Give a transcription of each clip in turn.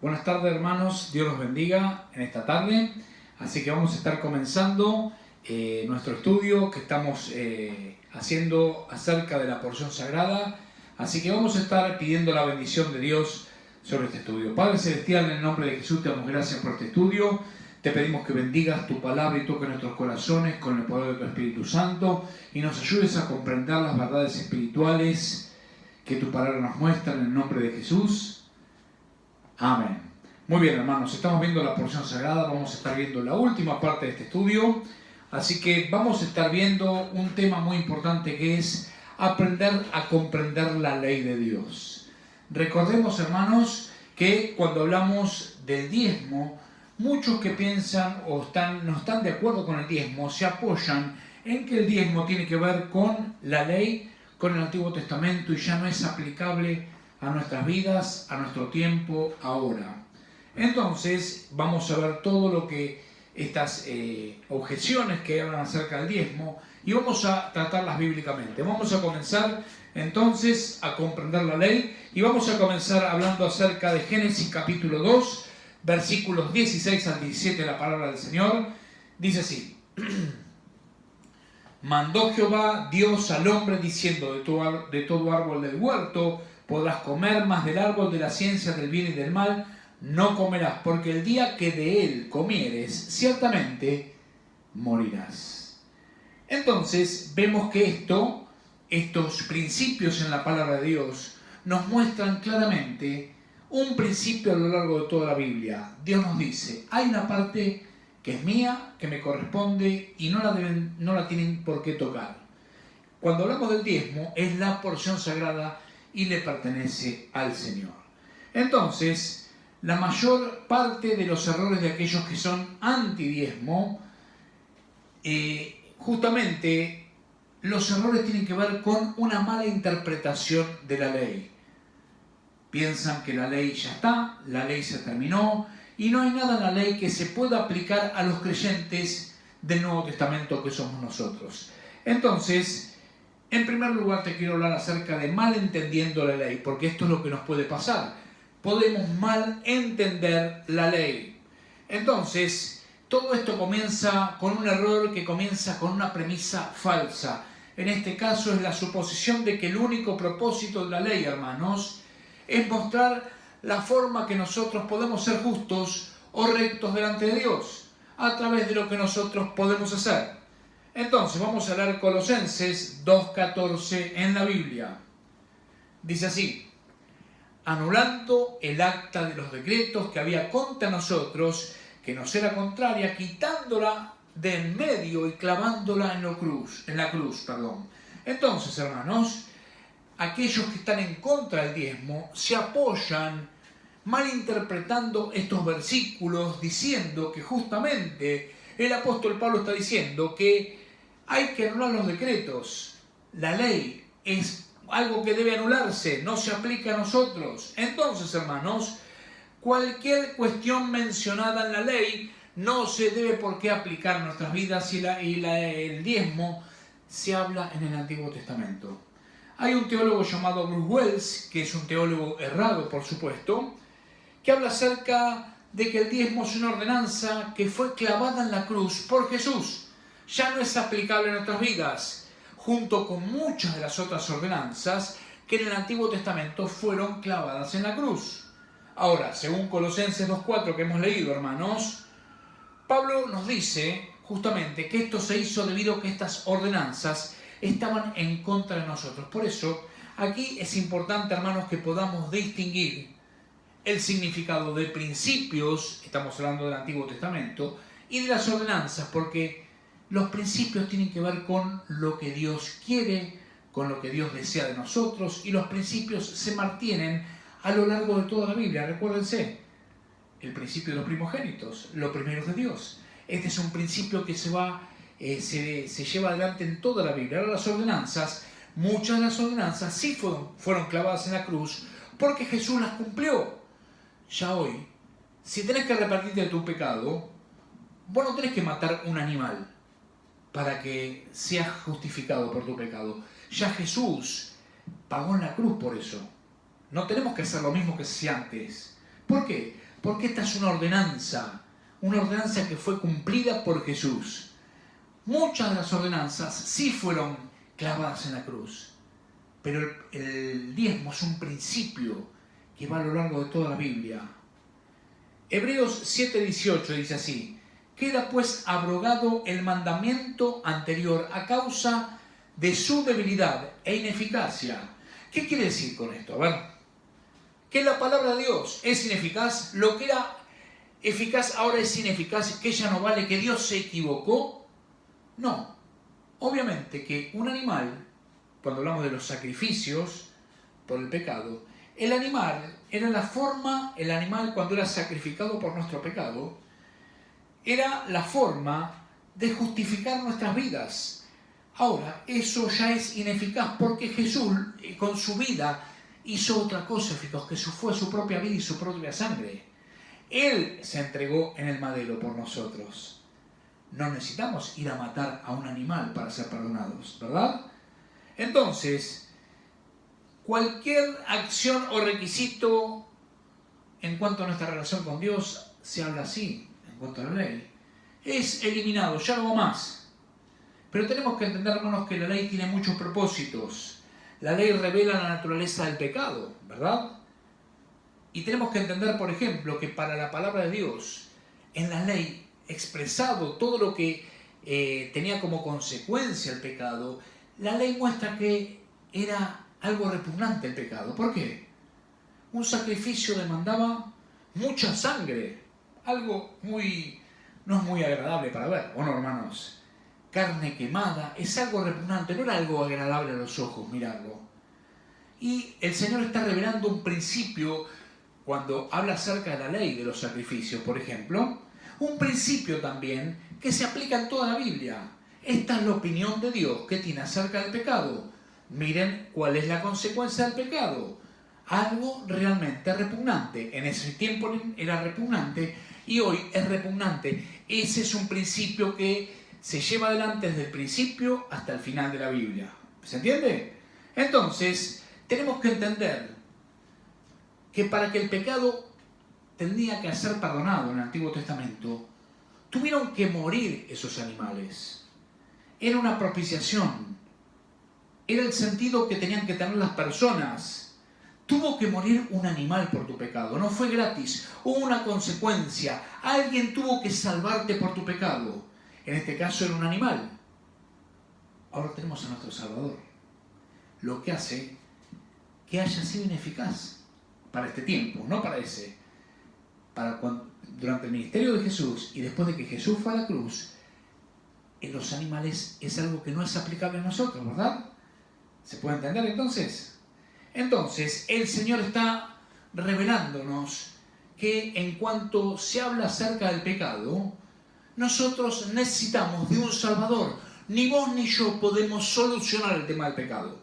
Buenas tardes, hermanos, Dios los bendiga en esta tarde. Así que vamos a estar comenzando nuestro estudio que estamos haciendo acerca de la porción sagrada. Así que vamos a estar pidiendo la bendición de Dios sobre este estudio. Padre Celestial, en el nombre de Jesús te damos gracias por este estudio. Te pedimos que bendigas tu palabra y toques nuestros corazones con el poder de tu Espíritu Santo y nos ayudes a comprender las verdades espirituales que tu palabra nos muestra en el nombre de Jesús. Amén. Muy bien, hermanos, estamos viendo la porción sagrada, vamos a estar viendo la última parte de este estudio, así que vamos a estar viendo un tema muy importante que es aprender a comprender la ley de Dios. Recordemos, hermanos, que cuando hablamos del diezmo, muchos que piensan o no están de acuerdo con el diezmo se apoyan en que el diezmo tiene que ver con la ley, con el Antiguo Testamento y ya no es aplicable a nuestras vidas, a nuestro tiempo, ahora. Entonces, vamos a ver todo lo que estas objeciones que hablan acerca del diezmo y vamos a tratarlas bíblicamente. Vamos a comenzar entonces a comprender la ley y vamos a comenzar hablando acerca de Génesis capítulo 2, versículos 16 al 17, la palabra del Señor. Dice así: Mandó Jehová Dios al hombre diciendo: de todo árbol del huerto podrás comer, mas del árbol de la ciencia del bien y del mal no comerás, porque el día que de él comieres, ciertamente morirás. Entonces vemos que estos principios en la palabra de Dios nos muestran claramente un principio a lo largo de toda la Biblia. Dios nos dice: hay una parte que es mía, que me corresponde y no la tienen por qué tocar. Cuando hablamos del diezmo, es la porción sagrada y le pertenece al Señor. Entonces, la mayor parte de los errores de aquellos que son antidiezmo, justamente los errores tienen que ver con una mala interpretación de la ley. Piensan que la ley ya está, la ley se terminó y no hay nada en la ley que se pueda aplicar a los creyentes del Nuevo Testamento que somos nosotros. Entonces, en primer lugar te quiero hablar acerca de malentendiendo la ley, porque esto es lo que nos puede pasar. Podemos mal entender la ley. Entonces, todo esto comienza con un error que comienza con una premisa falsa. En este caso es la suposición de que el único propósito de la ley, hermanos, es mostrar la forma que nosotros podemos ser justos o rectos delante de Dios, a través de lo que nosotros podemos hacer. Entonces vamos a leer Colosenses 2:14 en la Biblia. Dice así: anulando el acta de los decretos que había contra nosotros, que nos era contraria, quitándola de en medio y clavándola en la cruz. Entonces, hermanos, aquellos que están en contra del diezmo se apoyan malinterpretando estos versículos, diciendo que justamente el apóstol Pablo está diciendo que hay que anular los decretos. La ley es algo que debe anularse, no se aplica a nosotros. Entonces, hermanos, cualquier cuestión mencionada en la ley no se debe por qué aplicar a nuestras vidas y el diezmo se habla en el Antiguo Testamento. Hay un teólogo llamado Bruce Wells, que es un teólogo errado, por supuesto, que habla acerca de que el diezmo es una ordenanza que fue clavada en la cruz por Jesús. Ya no es aplicable a nuestras vidas, junto con muchas de las otras ordenanzas que en el Antiguo Testamento fueron clavadas en la cruz. Ahora, según Colosenses 2:4 que hemos leído, hermanos, Pablo nos dice justamente que esto se hizo debido a que estas ordenanzas estaban en contra de nosotros. Por eso, aquí es importante, hermanos, que podamos distinguir el significado de principios, estamos hablando del Antiguo Testamento, y de las ordenanzas, porque los principios tienen que ver con lo que Dios quiere, con lo que Dios desea de nosotros, y los principios se mantienen a lo largo de toda la Biblia. Recuérdense, el principio de los primogénitos, los primeros de Dios. Este es un principio que se lleva adelante en toda la Biblia. Ahora las ordenanzas, muchas de las ordenanzas sí fueron clavadas en la cruz porque Jesús las cumplió. Ya hoy, si tenés que arrepentirte de tu pecado, vos no tenés que matar un animal para que seas justificado por tu pecado. Ya Jesús pagó en la cruz por eso. No tenemos que hacer lo mismo que hacía antes. ¿Por qué? Porque esta es una ordenanza que fue cumplida por Jesús. Muchas de las ordenanzas sí fueron clavadas en la cruz, pero el diezmo es un principio que va a lo largo de toda la Biblia. Hebreos 7:18 dice así: queda pues abrogado el mandamiento anterior a causa de su debilidad e ineficacia. ¿Qué quiere decir con esto? A ver, que la palabra de Dios es ineficaz, lo que era eficaz ahora es ineficaz, que ya no vale, que Dios se equivocó. No, obviamente que un animal, cuando hablamos de los sacrificios por el pecado, el animal era la forma, el animal cuando era sacrificado por nuestro pecado, era la forma de justificar nuestras vidas. Ahora, eso ya es ineficaz porque Jesús con su vida hizo otra cosa eficaz, que fue su propia vida y su propia sangre. Él se entregó en el madero por nosotros. No necesitamos ir a matar a un animal para ser perdonados, ¿verdad? Entonces, cualquier acción o requisito en cuanto a nuestra relación con Dios, se habla así, en cuanto a la ley, es eliminado, ya no va más. Pero tenemos que entender, hermanos, que la ley tiene muchos propósitos. La ley revela la naturaleza del pecado, ¿verdad? Y tenemos que entender, por ejemplo, que para la palabra de Dios, en la ley, expresado todo lo que tenía como consecuencia el pecado, la ley muestra que era algo repugnante el pecado. ¿Por qué? Un sacrificio demandaba mucha sangre, algo no es muy agradable para ver, ¿o no, hermanos? Carne quemada, es algo repugnante, no era algo agradable a los ojos mirarlo. Y el Señor está revelando un principio cuando habla acerca de la ley de los sacrificios, por ejemplo, un principio también que se aplica en toda la Biblia. Esta es la opinión de Dios que tiene acerca del pecado. Miren cuál es la consecuencia del pecado. Algo realmente repugnante. En ese tiempo era repugnante y hoy es repugnante. Ese es un principio que se lleva adelante desde el principio hasta el final de la Biblia. ¿Se entiende? Entonces, tenemos que entender que para que el pecado tenía que ser perdonado en el Antiguo Testamento, tuvieron que morir esos animales. Era una propiciación. Era el sentido que tenían que tener las personas. Tuvo que morir un animal por tu pecado. No fue gratis. Hubo una consecuencia. Alguien tuvo que salvarte por tu pecado. En este caso era un animal. Ahora tenemos a nuestro Salvador. Lo que hace que haya sido ineficaz para este tiempo, no para ese. Durante el ministerio de Jesús y después de que Jesús fue a la cruz, en los animales es algo que no es aplicable a nosotros, ¿verdad? ¿Se puede entender entonces? Entonces, el Señor está revelándonos que en cuanto se habla acerca del pecado, nosotros necesitamos de un Salvador. Ni vos ni yo podemos solucionar el tema del pecado.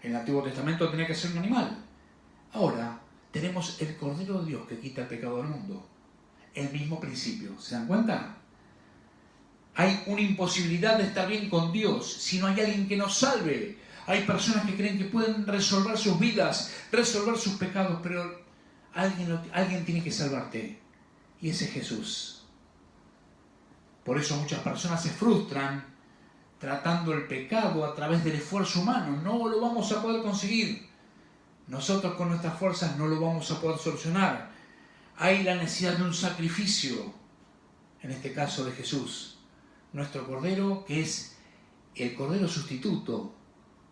En el Antiguo Testamento tenía que ser un animal. Ahora tenemos el Cordero de Dios que quita el pecado del mundo. El mismo principio. ¿Se dan cuenta? Hay una imposibilidad de estar bien con Dios si no hay alguien que nos salve. Hay personas que creen que pueden resolver sus vidas, resolver sus pecados, pero alguien tiene que salvarte. Y ese es Jesús. Por eso muchas personas se frustran tratando el pecado a través del esfuerzo humano. No lo vamos a poder conseguir. Nosotros con nuestras fuerzas no lo vamos a poder solucionar. Hay la necesidad de un sacrificio, en este caso de Jesús, nuestro Cordero, que es el Cordero sustituto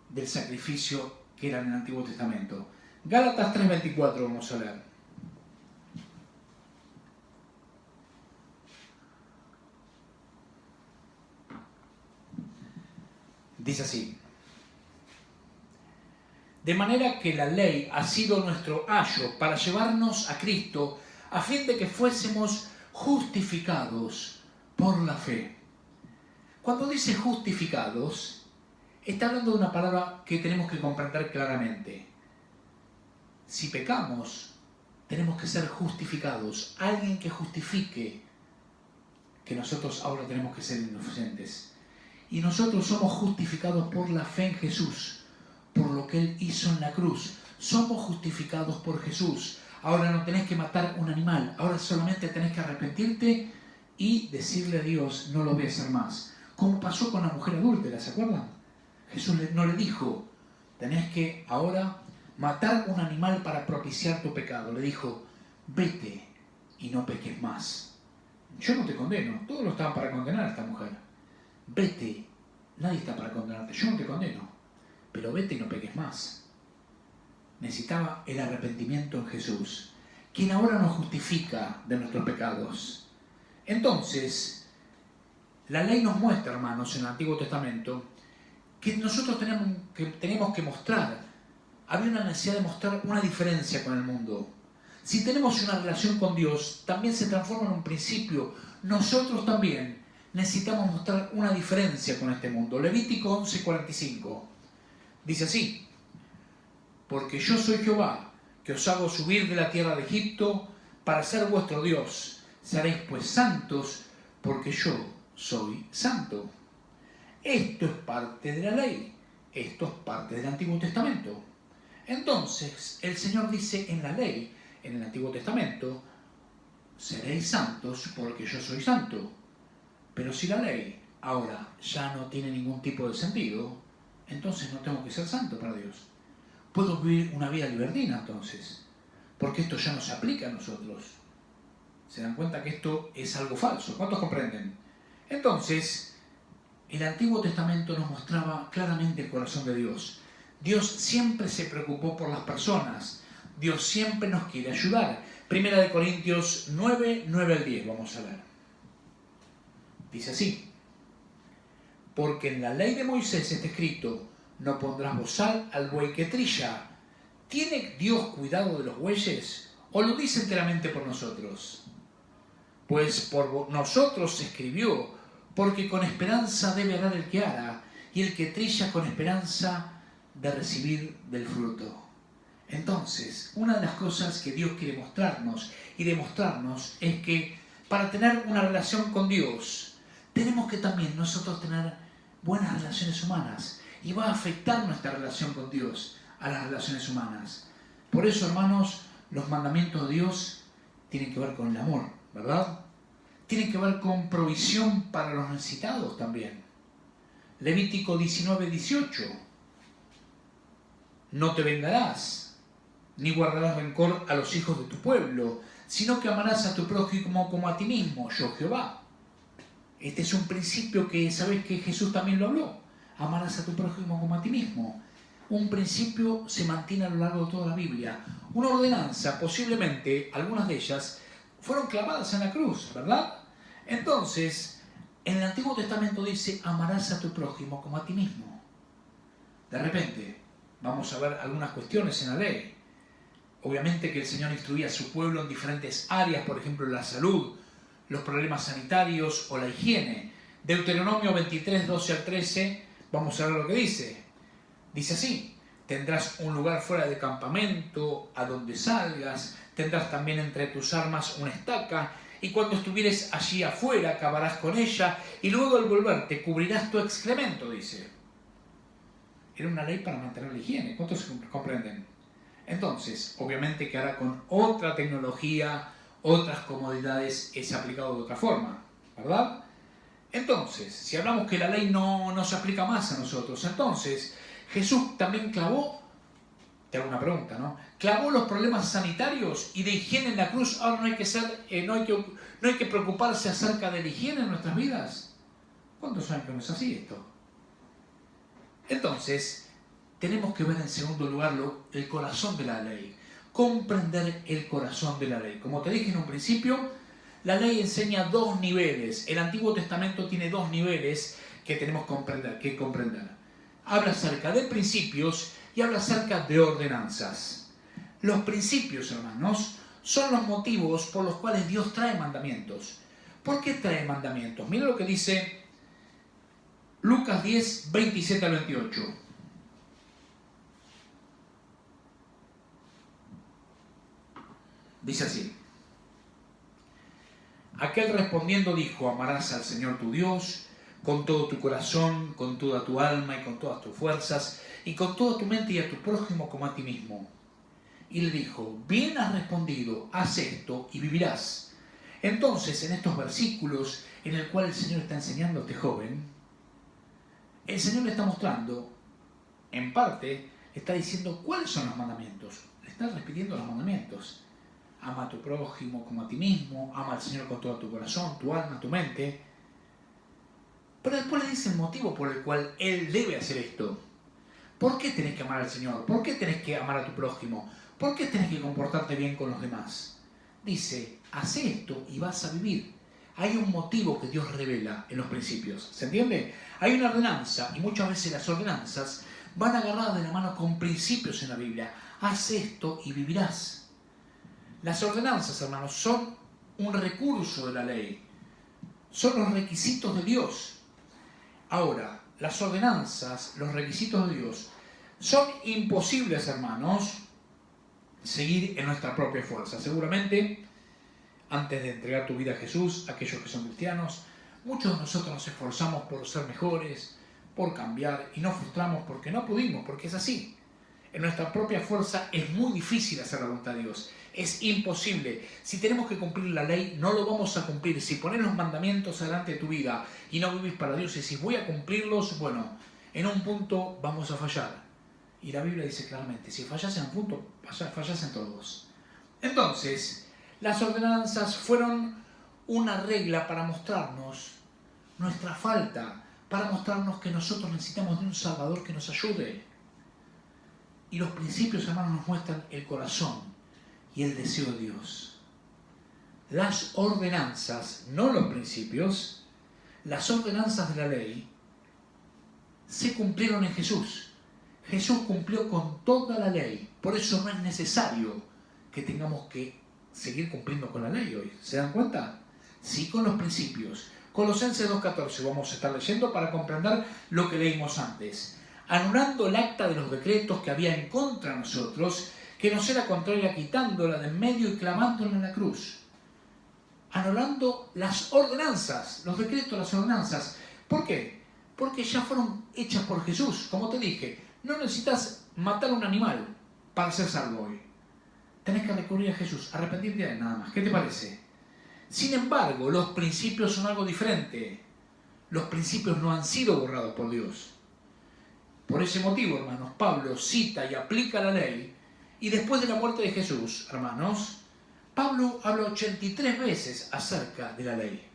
del sacrificio que era en el Antiguo Testamento. Gálatas 3:24 vamos a leer. Dice así: de manera que la ley ha sido nuestro ayo para llevarnos a Cristo, a fin de que fuésemos justificados por la fe. Cuando dice justificados, está hablando de una palabra que tenemos que comprender claramente. Si pecamos, tenemos que ser justificados. Alguien que justifique que nosotros ahora tenemos que ser inocentes. Y nosotros somos justificados por la fe en Jesús, por lo que Él hizo en la cruz. Somos justificados por Jesús. Ahora no tenés que matar un animal, ahora solamente tenés que arrepentirte y decirle a Dios, no lo voy a hacer más. Como pasó con la mujer adúltera, ¿se acuerdan? Jesús no le dijo, tenés que ahora matar un animal para propiciar tu pecado. Le dijo, vete y no peques más. Yo no te condeno, todos lo estaban para condenar a esta mujer. Vete, nadie está para condenarte, yo no te condeno, pero vete y no peques más. Necesitaba el arrepentimiento en Jesús, quien ahora nos justifica de nuestros pecados. Entonces, la ley nos muestra, hermanos, en el Antiguo Testamento, que nosotros tenemos que mostrar, había una necesidad de mostrar una diferencia con el mundo. Si tenemos una relación con Dios, también se transforma en un principio. Nosotros también necesitamos mostrar una diferencia con este mundo. Levítico 11:45 dice así, porque yo soy Jehová, que os hago subir de la tierra de Egipto para ser vuestro Dios. Seréis pues santos, porque yo soy santo. Esto es parte de la ley, esto es parte del Antiguo Testamento. Entonces, el Señor dice en la ley, en el Antiguo Testamento, seréis santos porque yo soy santo. Pero si la ley ahora ya no tiene ningún tipo de sentido, entonces no tengo que ser santo para Dios. Puedo vivir una vida libertina entonces, porque esto ya no se aplica a nosotros. ¿Se dan cuenta que esto es algo falso? ¿Cuántos comprenden? Entonces, el Antiguo Testamento nos mostraba claramente el corazón de Dios. Dios siempre se preocupó por las personas. Dios siempre nos quiere ayudar. Primera de Corintios 9, 9 al 10, vamos a ver. Dice así, porque en la ley de Moisés está escrito, no pondrás bozal al buey que trilla. ¿Tiene Dios cuidado de los bueyes? ¿O lo dice enteramente por nosotros? Pues por nosotros se escribió, porque con esperanza debe arar el que ara, y el que trilla con esperanza de recibir del fruto. Entonces, una de las cosas que Dios quiere mostrarnos y demostrarnos es que para tener una relación con Dios, tenemos que también nosotros tener buenas relaciones humanas, y va a afectar nuestra relación con Dios a las relaciones humanas. Por eso, hermanos, los mandamientos de Dios tienen que ver con el amor, ¿verdad? Tienen que ver con provisión para los necesitados también. Levítico 19, 18. No te vengarás, ni guardarás rencor a los hijos de tu pueblo, sino que amarás a tu prójimo como a ti mismo, yo Jehová. Este es un principio que, ¿sabes que Jesús también lo habló? Amarás a tu prójimo como a ti mismo. Un principio se mantiene a lo largo de toda la Biblia. Una ordenanza, posiblemente, algunas de ellas, fueron clavadas en la cruz, ¿verdad? Entonces, en el Antiguo Testamento dice, amarás a tu prójimo como a ti mismo. De repente, vamos a ver algunas cuestiones en la ley. Obviamente que el Señor instruía a su pueblo en diferentes áreas, por ejemplo, la salud, los problemas sanitarios o la higiene. Deuteronomio 23, 12 al 13, vamos a ver lo que dice. Dice así, tendrás un lugar fuera de campamento, a donde salgas, tendrás también entre tus armas una estaca, y cuando estuvieres allí afuera, acabarás con ella, y luego al volverte cubrirás tu excremento, dice. Era una ley para mantener la higiene, ¿cuántos comprenden? Entonces, obviamente que ahora con otra tecnología, otras comodidades es aplicado de otra forma, ¿verdad? Entonces, si hablamos que la ley no se aplica más a nosotros, entonces Jesús también clavó, te hago una pregunta, ¿no? Clavó los problemas sanitarios y de higiene en la cruz. Ahora no hay que preocuparse acerca de la higiene en nuestras vidas. ¿Cuántos saben que no es así esto? Entonces, tenemos que ver en segundo lugar el corazón de la ley, comprender el corazón de la ley. Como te dije en un principio, la ley enseña dos niveles. El Antiguo Testamento tiene dos niveles que tenemos que comprender. Habla acerca de principios y habla acerca de ordenanzas. Los principios, hermanos, son los motivos por los cuales Dios trae mandamientos. ¿Por qué trae mandamientos? Mira lo que dice Lucas 10, 27 al 28. Dice así. Aquel respondiendo dijo, amarás al Señor tu Dios con todo tu corazón, con toda tu alma y con todas tus fuerzas, y con toda tu mente y a tu prójimo como a ti mismo. y le dijo, bien has respondido, haz esto y vivirás. Entonces, en estos versículos en el cual el Señor está enseñando a este joven, el Señor le está mostrando, en parte, está diciendo cuáles son los mandamientos. Le está repitiendo los mandamientos. Ama a tu prójimo como a ti mismo, ama al Señor con todo tu corazón, tu alma, tu mente. Pero después le dice el motivo por el cual Él debe hacer esto. ¿Por qué tenés que amar al Señor? ¿Por qué tenés que amar a tu prójimo? ¿Por qué tenés que comportarte bien con los demás? Dice, haz esto y vas a vivir. Hay un motivo que Dios revela en los principios. ¿Se entiende? Hay una ordenanza y muchas veces las ordenanzas van agarradas de la mano con principios en la Biblia. Haz esto y vivirás. Las ordenanzas, hermanos, son un recurso de la ley. Son los requisitos de Dios. Ahora, las ordenanzas, los requisitos de Dios, son imposibles, hermanos, seguir en nuestra propia fuerza. Seguramente, antes de entregar tu vida a Jesús, aquellos que son cristianos, muchos de nosotros nos esforzamos por ser mejores, por cambiar, y nos frustramos porque no pudimos, porque es así. En nuestra propia fuerza es muy difícil hacer la voluntad de Dios. Es imposible. Si tenemos que cumplir la ley, no lo vamos a cumplir. Si pones los mandamientos delante de tu vida y no vivís para Dios y si voy a cumplirlos, bueno, en un punto vamos a fallar. Y la Biblia dice claramente, si fallas en un punto, fallas en todos. Entonces, las ordenanzas fueron una regla para mostrarnos nuestra falta, para mostrarnos que nosotros necesitamos de un Salvador que nos ayude. Y los principios, hermanos, nos muestran el corazón y el deseo de Dios. Las ordenanzas, no los principios, las ordenanzas de la ley, se cumplieron en Jesús. Jesús cumplió con toda la ley. Por eso no es necesario que tengamos que seguir cumpliendo con la ley hoy. ¿Se dan cuenta? Sí, con los principios. Colosenses 2:14 vamos a estar leyendo para comprender lo que leímos antes. Anulando el acta de los decretos que había en contra de nosotros, que nos era contraria, quitándola de en medio y clavándola en la cruz. Anulando las ordenanzas, los decretos, las ordenanzas. ¿Por qué? Porque ya fueron hechas por Jesús. Como te dije, no necesitas matar un animal para ser salvo hoy. Tenés que recurrir a Jesús, arrepentirte de él nada más. ¿Qué te parece? Sin embargo, los principios son algo diferente. Los principios no han sido borrados por Dios. Por ese motivo, hermanos, Pablo cita y aplica la ley, y después de la muerte de Jesús, hermanos, Pablo habla 83 veces acerca de la ley.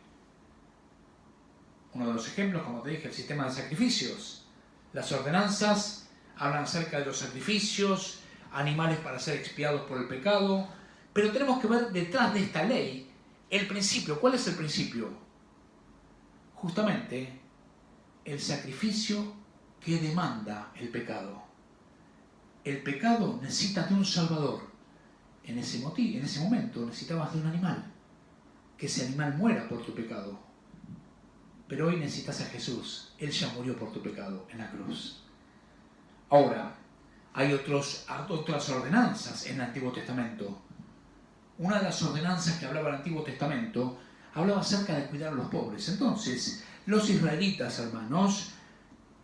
Uno de los ejemplos, como te dije, el sistema de sacrificios. Las ordenanzas hablan acerca de los sacrificios, animales para ser expiados por el pecado, pero tenemos que ver detrás de esta ley el principio. ¿Cuál es el principio? Justamente el sacrificio que demanda el pecado. El pecado necesita de un Salvador. En ese momento necesitabas de un animal. Que ese animal muera por tu pecado. Pero hoy necesitas a Jesús. Él ya murió por tu pecado en la cruz. Ahora, hay otras ordenanzas en el Antiguo Testamento. Una de las ordenanzas que hablaba el Antiguo Testamento hablaba acerca de cuidar a los pobres. Entonces, los israelitas, hermanos,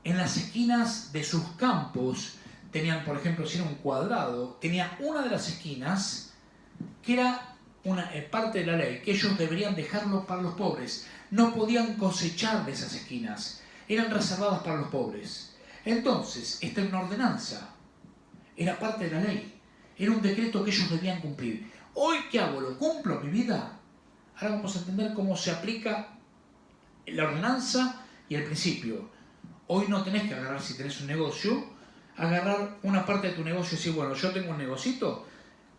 en las esquinas de sus campos tenían, por ejemplo, si era un cuadrado, tenía una de las esquinas que era una parte de la ley, que ellos deberían dejarlo para los pobres. No podían cosechar de esas esquinas, eran reservadas para los pobres. Entonces, esta era una ordenanza, era parte de la ley, era un decreto que ellos debían cumplir. Hoy, ¿qué hago? ¿Lo cumplo en mi vida? Ahora vamos a entender cómo se aplica la ordenanza y el principio. Hoy no tenés que agarrar, si tenés un negocio, agarrar una parte de tu negocio y decir, bueno, yo tengo un negocito,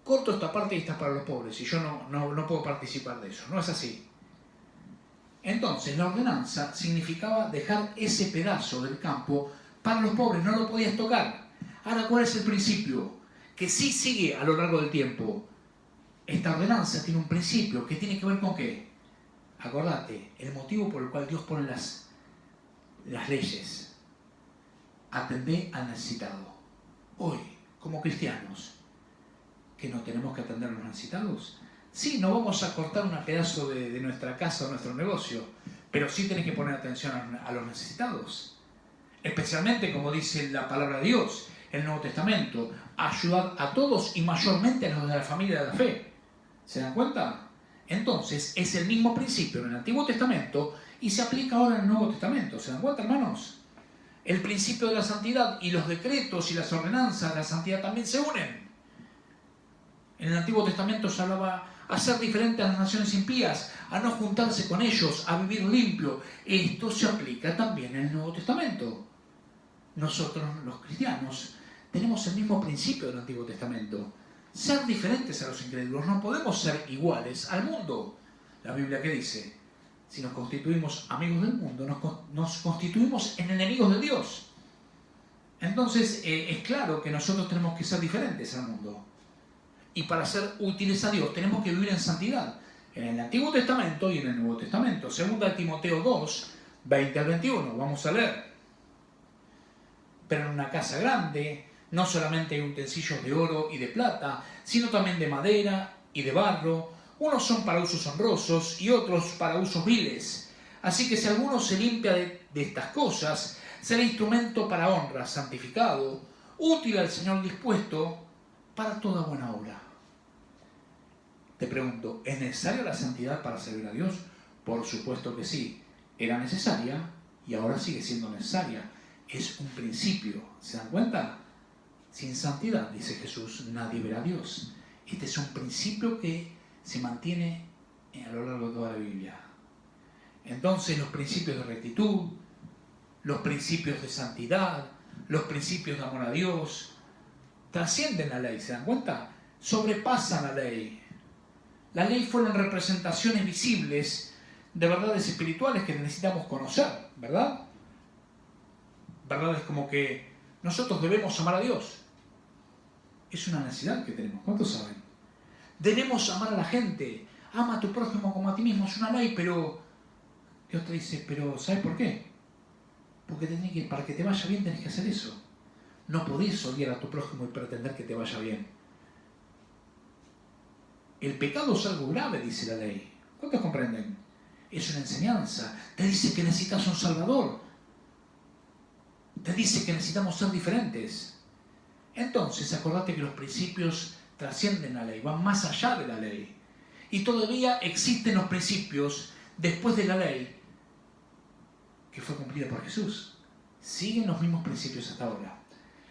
corto esta parte y esta para los pobres, y yo no puedo participar de eso. No es así. Entonces, la ordenanza significaba dejar ese pedazo del campo para los pobres, no lo podías tocar. Ahora, ¿cuál es el principio? Que sí sigue a lo largo del tiempo. Esta ordenanza tiene un principio que tiene que ver con ¿qué? Acordate, el motivo por el cual Dios pone las leyes. Atender al necesitado. Hoy, como cristianos, ¿que no tenemos que atender a los necesitados? Sí, no vamos a cortar un pedazo de nuestra casa o nuestro negocio, pero sí tenés que poner atención a los necesitados. Especialmente, como dice la palabra de Dios, el Nuevo Testamento. Ayudad a todos y mayormente a los de la familia de la fe. ¿Se dan cuenta? Entonces, es el mismo principio en el Antiguo Testamento y se aplica ahora en el Nuevo Testamento. ¿Se dan cuenta, hermanos? El principio de la santidad y los decretos y las ordenanzas de la santidad también se unen. En el Antiguo Testamento se hablaba a ser diferente a las naciones impías, a no juntarse con ellos, a vivir limpio. Esto se aplica también en el Nuevo Testamento. Nosotros, los cristianos, tenemos el mismo principio del Antiguo Testamento. Ser diferentes a los incrédulos, no podemos ser iguales al mundo. La Biblia, ¿qué dice? Si nos constituimos amigos del mundo, nos constituimos en enemigos de Dios. Entonces, es claro que nosotros tenemos que ser diferentes al mundo. Y para ser útiles a Dios tenemos que vivir en santidad. En el Antiguo Testamento y en el Nuevo Testamento. 2 Timoteo 2, 20 al 21. Vamos a leer. Pero en una casa grande, no solamente hay utensilios de oro y de plata, sino también de madera y de barro. Unos son para usos honrosos y otros para usos viles. Así que si alguno se limpia de estas cosas, será instrumento para honra, santificado, útil al Señor, dispuesto para toda buena obra. Te pregunto, ¿es necesaria la santidad para servir a Dios? Por supuesto que sí. Era necesaria y ahora sigue siendo necesaria. Es un principio. ¿Se dan cuenta? Sin santidad, dice Jesús, nadie verá a Dios. Este es un principio que se mantiene a lo largo de toda la Biblia. Entonces, los principios de rectitud, los principios de santidad, los principios de amor a Dios, trascienden la ley. ¿Se dan cuenta? Sobrepasan la ley. La ley fueron representaciones visibles de verdades espirituales que necesitamos conocer, ¿verdad? Verdades como que nosotros debemos amar a Dios. Es una necesidad que tenemos. ¿Cuántos saben? Debemos amar a la gente. Ama a tu prójimo como a ti mismo. Es una ley, pero Dios te dice, pero ¿sabes por qué? Porque para que te vaya bien tenés que hacer eso. No podés odiar a tu prójimo y pretender que te vaya bien. El pecado es algo grave, dice la ley. ¿Cuántos comprenden? Es una enseñanza. Te dice que necesitas un Salvador. Te dice que necesitamos ser diferentes. Entonces, acordate que los principios trascienden la ley, van más allá de la ley. Y todavía existen los principios después de la ley que fue cumplida por Jesús. Siguen los mismos principios hasta ahora.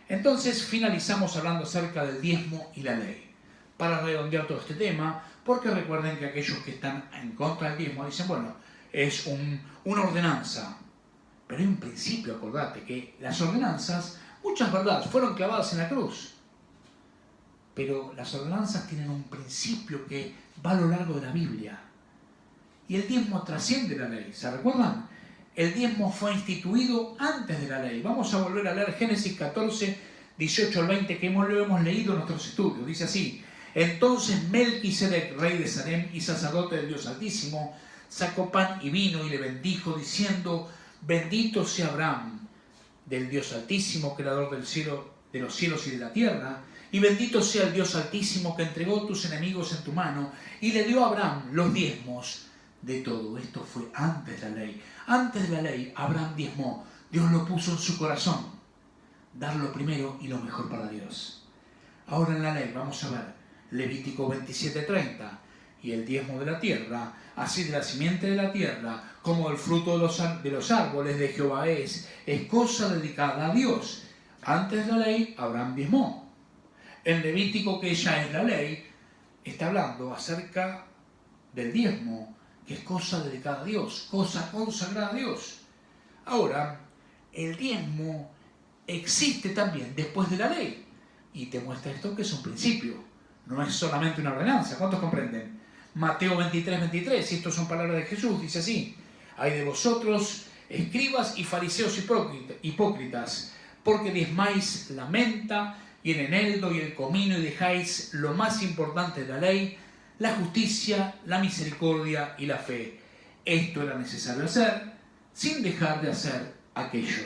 Entonces, finalizamos hablando acerca del diezmo y la ley. Para redondear todo este tema, porque recuerden que aquellos que están en contra del diezmo dicen, bueno, es una ordenanza. Pero hay un principio, acordate, que las ordenanzas, muchas verdades, fueron clavadas en la cruz. Pero las ordenanzas tienen un principio que va a lo largo de la Biblia. Y el diezmo trasciende la ley. ¿Se recuerdan? El diezmo fue instituido antes de la ley. Vamos a volver a leer Génesis 14, 18 al 20, que lo hemos leído en nuestros estudios. Dice así: entonces Melquisedec, rey de Salem y sacerdote del Dios Altísimo, sacó pan y vino y le bendijo, diciendo: bendito sea Abraham, del Dios Altísimo, creador del cielo, de los cielos y de la tierra, y bendito sea el Dios Altísimo que entregó tus enemigos en tu mano, y le dio a Abraham los diezmos de todo. Esto fue antes de la ley. Antes de la ley, Abraham diezmó. Dios lo puso en su corazón. Dar lo primero y lo mejor para Dios. Ahora en la ley, vamos a ver, Levítico 27:30, y el diezmo de la tierra, así de la simiente de la tierra, como del fruto de los árboles de Jehová es cosa dedicada a Dios. Antes de la ley, Abraham diezmó. En Levítico, que ya es la ley, está hablando acerca del diezmo, que es cosa dedicada a Dios, cosa consagrada a Dios. Ahora, el diezmo existe también después de la ley, y te muestra esto que es un principio, no es solamente una ordenanza. ¿Cuántos comprenden? Mateo 23:23, y esto son palabras de Jesús, dice así: hay de vosotros, escribas y fariseos hipócritas, porque diezmáis la menta y el eneldo y el comino, y dejáis lo más importante de la ley, la justicia, la misericordia y la fe. Esto era necesario hacer, sin dejar de hacer aquello.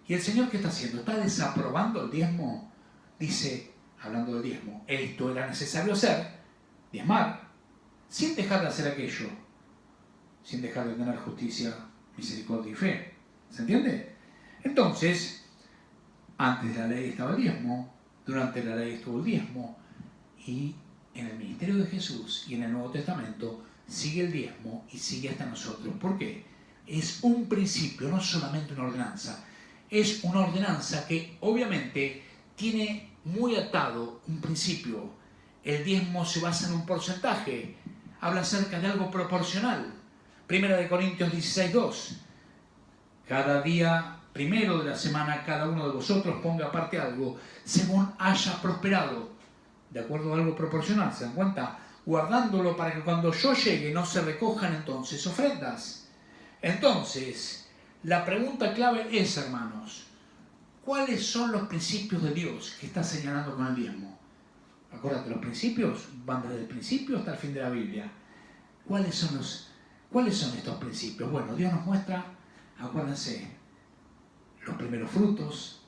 ¿Y el Señor qué está haciendo? ¿Está desaprobando el diezmo? Dice, hablando del diezmo, esto era necesario hacer, diezmar, sin dejar de hacer aquello, sin dejar de tener justicia, misericordia y fe. ¿Se entiende? Entonces, Antes de la ley estaba el diezmo, durante la ley estuvo el diezmo, y en el ministerio de Jesús y en el Nuevo Testamento sigue el diezmo y sigue hasta nosotros. ¿Por qué? Es un principio, no solamente una ordenanza. Es una ordenanza que obviamente tiene muy atado un principio. El diezmo se basa en un porcentaje, habla acerca de algo proporcional. 1 Corintios 16:2. Cada día primero de la semana cada uno de vosotros ponga aparte algo según haya prosperado, de acuerdo a algo proporcional, ¿se dan cuenta? Guardándolo para que cuando yo llegue no se recojan entonces ofrendas. Entonces, la pregunta clave es, hermanos, ¿cuáles son los principios de Dios que está señalando con el diezmo? Acuérdate, los principios van desde el principio hasta el fin de la Biblia. ¿Cuáles son estos principios? Bueno, Dios nos muestra, acuérdense, los primeros frutos,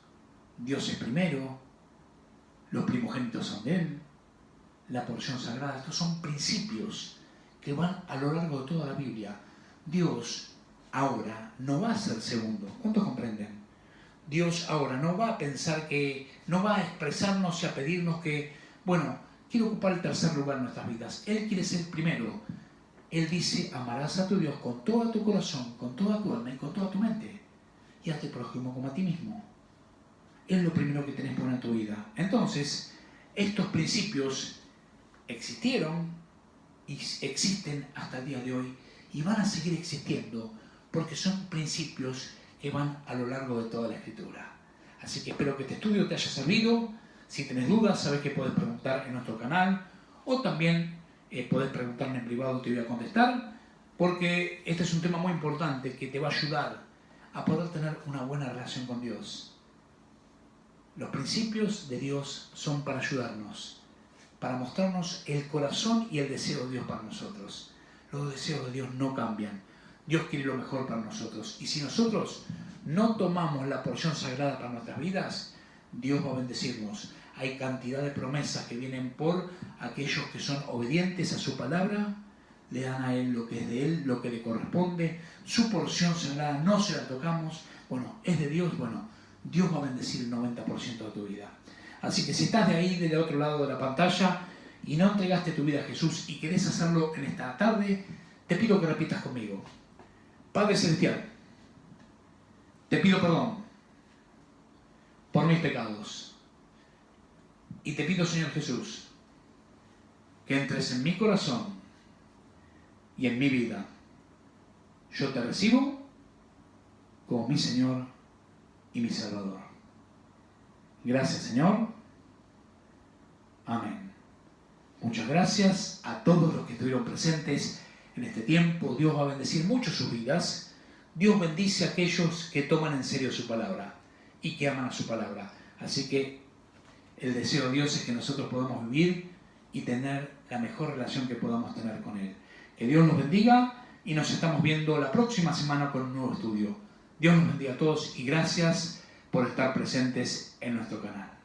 Dios es primero, los primogénitos son de Él, la porción sagrada. Estos son principios que van a lo largo de toda la Biblia. Dios ahora no va a ser segundo. ¿Cuántos comprenden? Dios ahora no va a pensar que, no va a expresarnos y a pedirnos que, bueno, quiero ocupar el tercer lugar en nuestras vidas. Él quiere ser primero. Él dice, amarás a tu Dios con todo tu corazón, con toda tu alma y con toda tu mente. Y a tu prójimo como a ti mismo. Es lo primero que tenés que poner en tu vida. Entonces, estos principios existieron y existen hasta el día de hoy y van a seguir existiendo porque son principios que van a lo largo de toda la Escritura. Así que espero que este estudio te haya servido. Si tenés dudas, sabes que puedes preguntar en nuestro canal o también podés preguntarme en privado, te voy a contestar, porque este es un tema muy importante que te va a ayudar a poder tener una buena relación con Dios. Los principios de Dios son para ayudarnos, para mostrarnos el corazón y el deseo de Dios para nosotros. Los deseos de Dios no cambian. Dios quiere lo mejor para nosotros. Y si nosotros no tomamos la porción sagrada para nuestras vidas, Dios va a bendecirnos. Hay cantidad de promesas que vienen por aquellos que son obedientes a su palabra, le dan a Él lo que es de Él, lo que le corresponde, su porción sagrada no se la tocamos, bueno, es de Dios, bueno, Dios va a bendecir el 90% de tu vida. Así que si estás de ahí, del otro lado de la pantalla, y no entregaste tu vida a Jesús y querés hacerlo en esta tarde, te pido que repitas conmigo. Padre Celestial, te pido perdón por mis pecados. Y te pido, Señor Jesús, que entres en mi corazón y en mi vida. Yo te recibo como mi Señor y mi Salvador. Gracias, Señor. Amén. Muchas gracias a todos los que estuvieron presentes en este tiempo. Dios va a bendecir mucho sus vidas. Dios bendice a aquellos que toman en serio su palabra y que aman a su palabra. Así que el deseo de Dios es que nosotros podamos vivir y tener la mejor relación que podamos tener con Él. Que Dios nos bendiga y nos estamos viendo la próxima semana con un nuevo estudio. Dios nos bendiga a todos y gracias por estar presentes en nuestro canal.